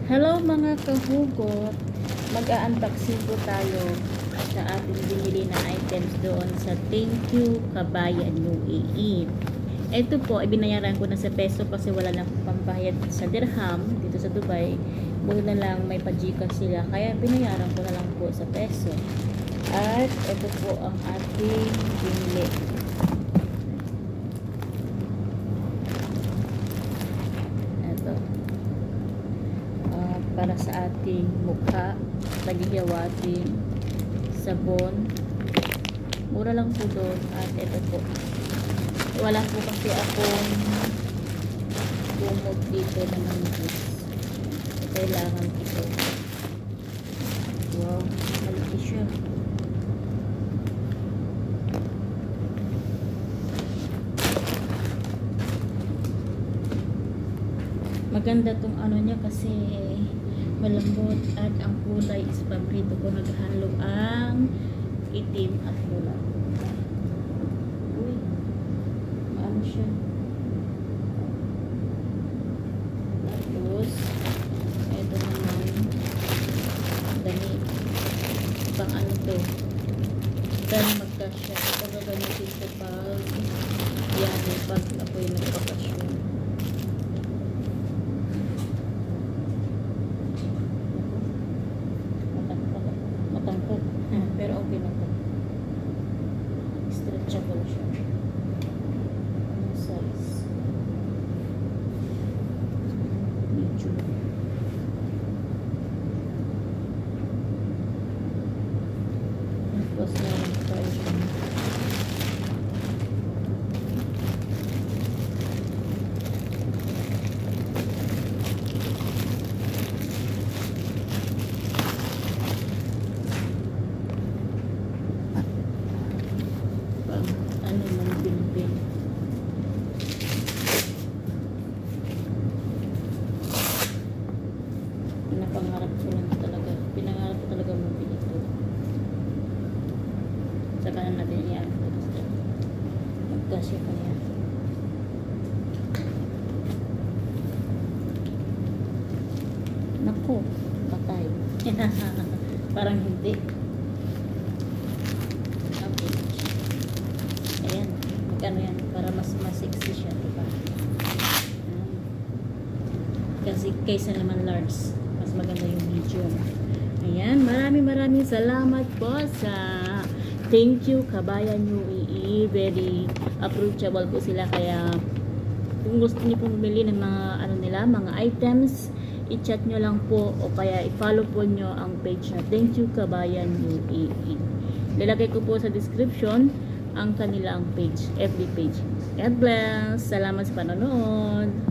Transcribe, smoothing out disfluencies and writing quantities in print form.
Hello mga kahugot, mag-a-unboxing po tayo sa ating binili na items doon sa Thank You Kabayan UAE. Ito po, ibinayaran ko na sa peso kasi wala na pampahayad sa dirham dito sa Dubai. Buti na lang may pa-Gcash sila, kaya binayaran ko na lang po sa peso. At ito po ang ating binili. Para sa ating mukha, tagiyawatin, sabon, mura lang po doon. At ito po, wala po kasi akong bumog dito na manipis, kailangan ito. Wow, malaki siya. Maganda tong ano niya kasi malambot at ang kulay is paborito ko, naghalo ang itim at pula. Uy, ano siya. Tapos ito naman dami pang ano to, dami magkasya. Ito gagamitin ko pag yan, pag ako'y nagpapasyon. Pero okay na po. Stretchable siya. Anong size? Medium. Tapos na yung version. Ano man pinipin. Pinapangarap ko lang talaga. Pinangarap ko talaga mabili ito. Saka na natin yan. Magkasya pa yan. Naku, patay. Parang hindi. Ayan, magkano yan para mas sexy siya, diba? Kasi kaysa naman large, mas maganda yung medium. Ayan, maraming salamat po sa Thank You Kabayan UAE. Very approachable po sila, kaya kung gusto niyo pong bumili ng mga ano nila, mga items, i-chat nyo lang po o kaya i-follow po nyo ang page na Thank You Kabayan UAE. Lalagay ko po sa description ang kanilang page, FB page. God bless! Salamat sa panonood!